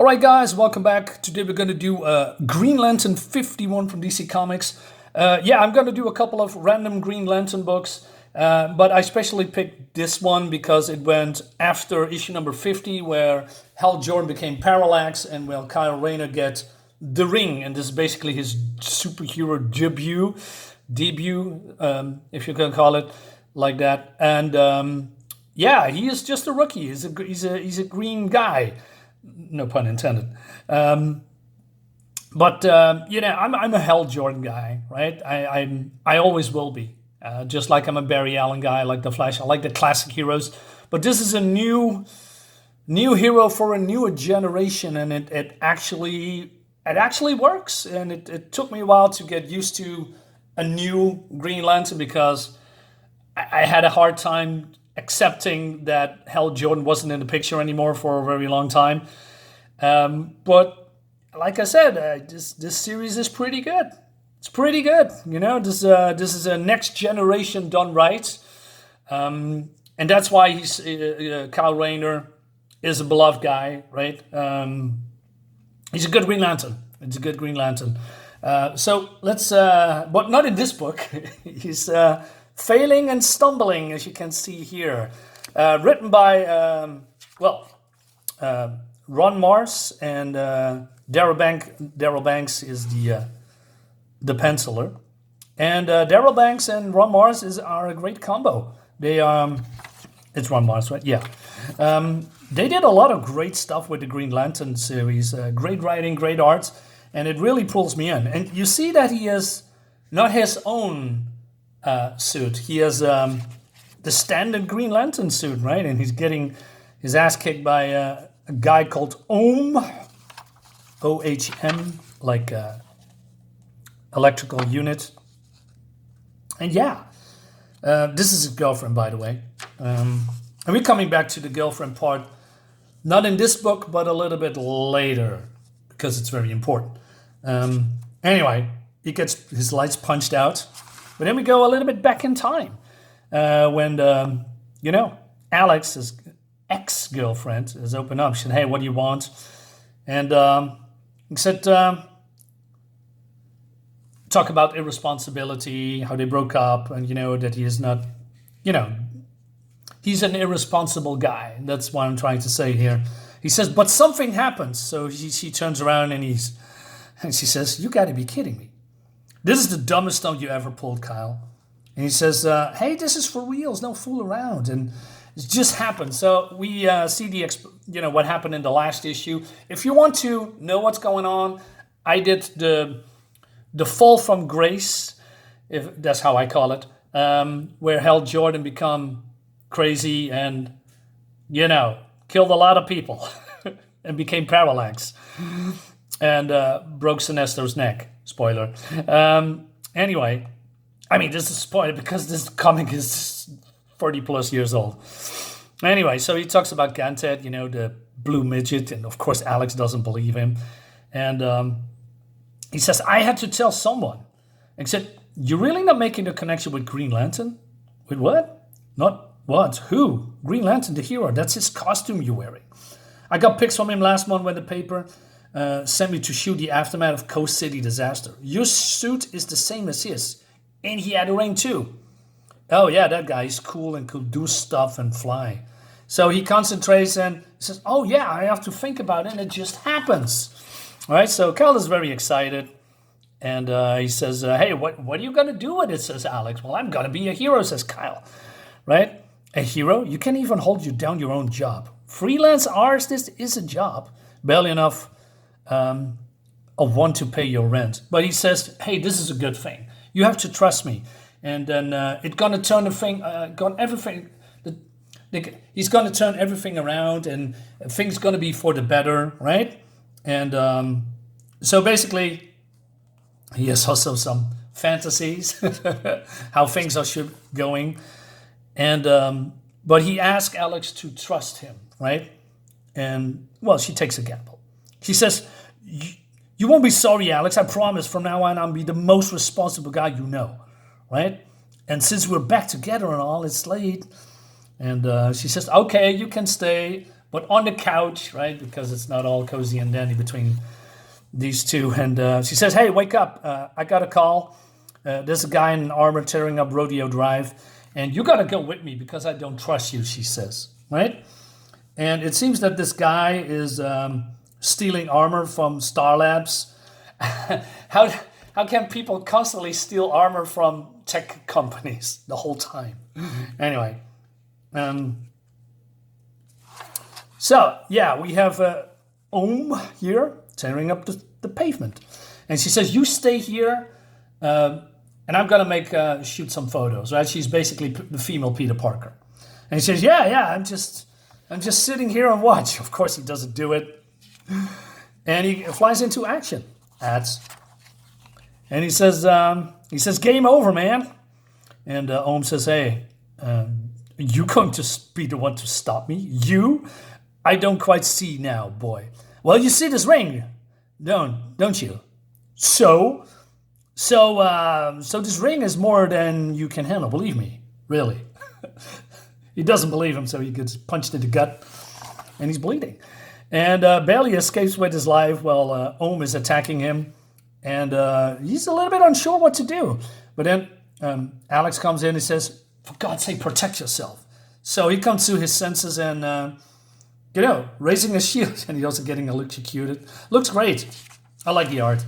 Alright guys, welcome back. Today we're going to do Green Lantern 51 from DC Comics. I'm going to do a couple of random Green Lantern books, but I specially picked this one because it went after issue number 50 where Hal Jordan became Parallax and Kyle Rayner get the ring, and this is basically his superhero debut, if you can call it like that. And he is just a rookie. He's a green guy. No pun intended. I'm a Hal Jordan guy, right? I always will be. Just like I'm a Barry Allen guy, I like the Flash, I like the classic heroes. But this is a new hero for a newer generation, and it actually works. And it took me a while to get used to a new Green Lantern because I had a hard time accepting that Hal Jordan wasn't in the picture anymore for a very long time. But like I said, this series is pretty good. It's pretty good. This is a next generation done right. And that's why Kyle Rayner is a beloved guy, right? He's a good Green Lantern. It's a good Green Lantern. So let's, but not in this book. He's failing and stumbling, as you can see here. Written by, Ron Marz and Darryl Banks is the penciler. And Darryl Banks and Ron Marz are a great combo. It's Ron Marz, right? Yeah. They did a lot of great stuff with the Green Lantern series. Great writing, great art, and it really pulls me in. And you see that he has not his own suit. He has the standard Green Lantern suit, right? And he's getting his ass kicked by a guy called Ohm, O-H-M, like electrical unit. And this is his girlfriend, by the way. And we're coming back to the girlfriend part, not in this book, but a little bit later, because it's very important. Anyway, he gets his lights punched out. But then we go a little bit back in time when, Alex's ex-girlfriend has opened up. She said, hey, what do you want? And he said, talk about irresponsibility, how they broke up, and, that he is not, he's an irresponsible guy. That's what I'm trying to say here. He says, but something happens. So she turns around and she says, you got to be kidding me. This is the dumbest stunt you ever pulled, Kyle. And he says, hey, this is for reals, no fool around. And it just happened. So we see what happened in the last issue. If you want to know what's going on, I did the fall from grace, if that's how I call it, where Hal Jordan become crazy and, killed a lot of people and became Parallax and broke Sinestro's neck. Spoiler. Anyway, this is a spoiler because this comic is 40 plus years old. Anyway, so he talks about Gantet, the blue midget, and of course Alex doesn't believe him. And he says, I had to tell someone. And he said, you're really not making a connection with Green Lantern? With what? Not what? Who? Green Lantern, the hero. That's his costume you're wearing. I got pics from him last month when the paper sent me to shoot the aftermath of Coast City disaster. Your suit is the same as his. And he had a ring too. Oh yeah, that guy is cool and could do stuff and fly. So he concentrates and says, oh yeah, I have to think about it, and it just happens. All right, so Kyle is very excited. And he says, hey, what are you going to do with it, says Alex. Well, I'm going to be a hero, says Kyle. Right? A hero? You can't even hold you down your own job. Freelance artist is a job. Barely enough of one to pay your rent. But he says, hey, this is a good thing. You have to trust me. And then it's going to turn he's going to turn everything around, and things going to be for the better, right? And so basically, he has also some fantasies, how things are going. And but he asks Alex to trust him, right? And, she takes a gamble. She says, you won't be sorry, Alex. I promise from now on I'll be the most responsible guy you know, right? And since we're back together and all, it's late. And she says, okay, you can stay, but on the couch, right? Because it's not all cozy and dandy between these two. And she says, hey, wake up. I got a call. There's a guy in armor tearing up Rodeo Drive. And you got to go with me because I don't trust you, she says, right? And it seems that this guy is stealing armor from Star Labs. How can people constantly steal armor from tech companies the whole time? Anyway. So, yeah, we have Ohm here tearing up the pavement. And she says, you stay here, and I'm going to shoot some photos, right? She's basically the female Peter Parker. And he says, yeah, I'm just sitting here and watch. Of course, he doesn't do it. And he flies into action. And he says, game over, man. And Ohm says, hey, you going to be the one to stop me? You? I don't quite see now, boy. Well, you see this ring, don't you? So this ring is more than you can handle, believe me, really. He doesn't believe him, so he gets punched in the gut, and he's bleeding. And barely escapes with his life while Ohm is attacking him, and he's a little bit unsure what to do. But then Alex comes in and says, for God's sake, protect yourself. So he comes to his senses and, raising a shield, and he's also getting electrocuted. Looks great. I like the art.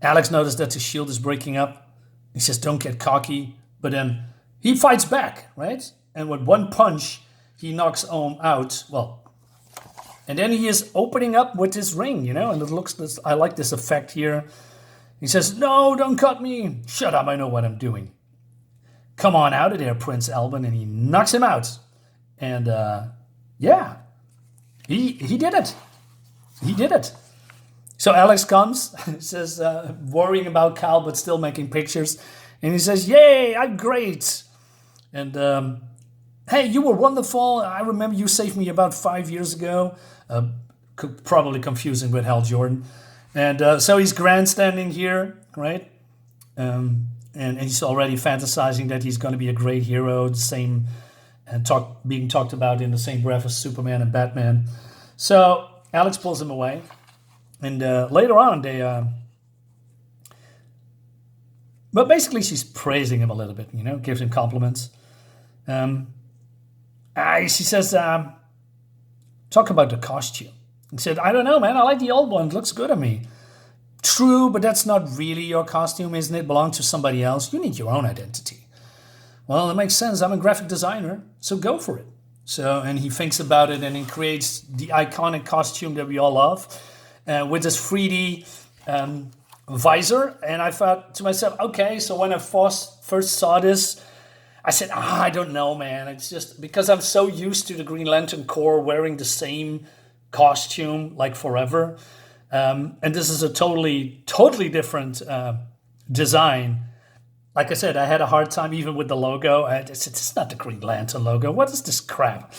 Alex noticed that the shield is breaking up. He says, don't get cocky. But then he fights back, right? And with one punch, he knocks Ohm out. Well, and then he is opening up with his ring, and it looks, I like this effect here. He says, no, don't cut me. Shut up, I know what I'm doing. Come on out of there, Prince Albin. And he knocks him out. And, he did it. He did it. So Alex comes, says, worrying about Cal, but still making pictures. And he says, yay, I'm great. And, hey, you were wonderful. I remember you saved me about 5 years ago. Probably confusing with Hal Jordan. And so he's grandstanding here, right? And he's already fantasizing that he's going to be a great hero, the same, and being talked about in the same breath as Superman and Batman. So Alex pulls him away. And later on, but basically she's praising him a little bit, gives him compliments. She says, talk about the costume. He said, I don't know, man. I like the old one. It looks good on me. True, but that's not really your costume, isn't it? It belongs to somebody else. You need your own identity. Well, it makes sense. I'm a graphic designer, so go for it. So, and he thinks about it and he creates the iconic costume that we all love with this 3D visor. And I thought to myself, okay, so when I first saw this, I said, I don't know, man. It's just because I'm so used to the Green Lantern Corps wearing the same costume like forever. And this is a totally different design. Like I said, I had a hard time even with the logo. I said, it's not the Green Lantern logo. What is this crap?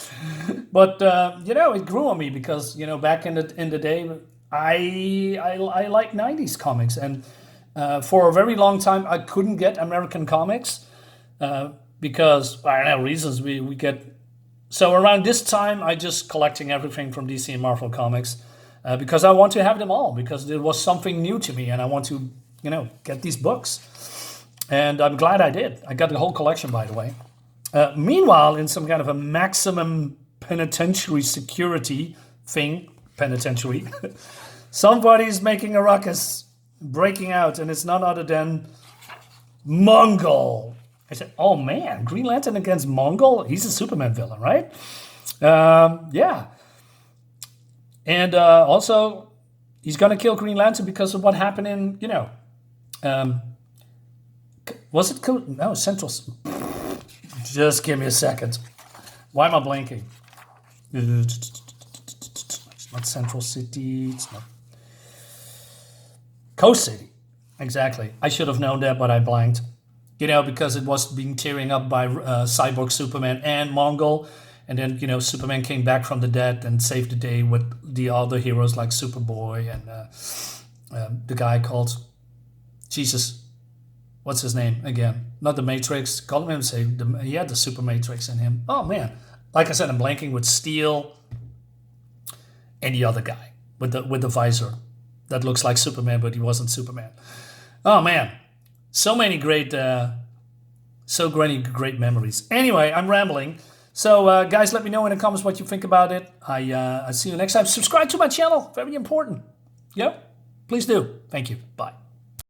But, it grew on me because, back in the day, I like 90s comics. And for a very long time, I couldn't get American comics because, I don't know, reasons we get. So around this time, I just collecting everything from DC and Marvel comics because I want to have them all because it was something new to me and I want to, get these books. And I'm glad I did. I got the whole collection, by the way. Meanwhile, in some kind of a maximum penitentiary security thing, somebody's making a ruckus, breaking out, and it's none other than Mongul. I said, oh man, Green Lantern against Mongul? He's a Superman villain, right? Yeah. And also, he's going to kill Green Lantern because of what happened in, was it cool? No, Central. Just give me a second. Why am I blanking? It's not Central City. It's not Coast City. Exactly. I should have known that, but I blanked. Because it was being tearing up by Cyborg Superman and Mongul. And then, Superman came back from the dead and saved the day with the other heroes like Superboy and the guy called Jesus. What's his name again? Not the Matrix. Call him say he had the Super Matrix in him. Oh man, Like I said, I'm blanking with Steel and the other guy with the visor that looks like Superman, but he wasn't Superman. Oh man, so many great memories. Anyway, I'm rambling. So guys, let me know in the comments what you think about it. I see you next time. Subscribe to my channel, very important. Yep, please do. Thank you. Bye.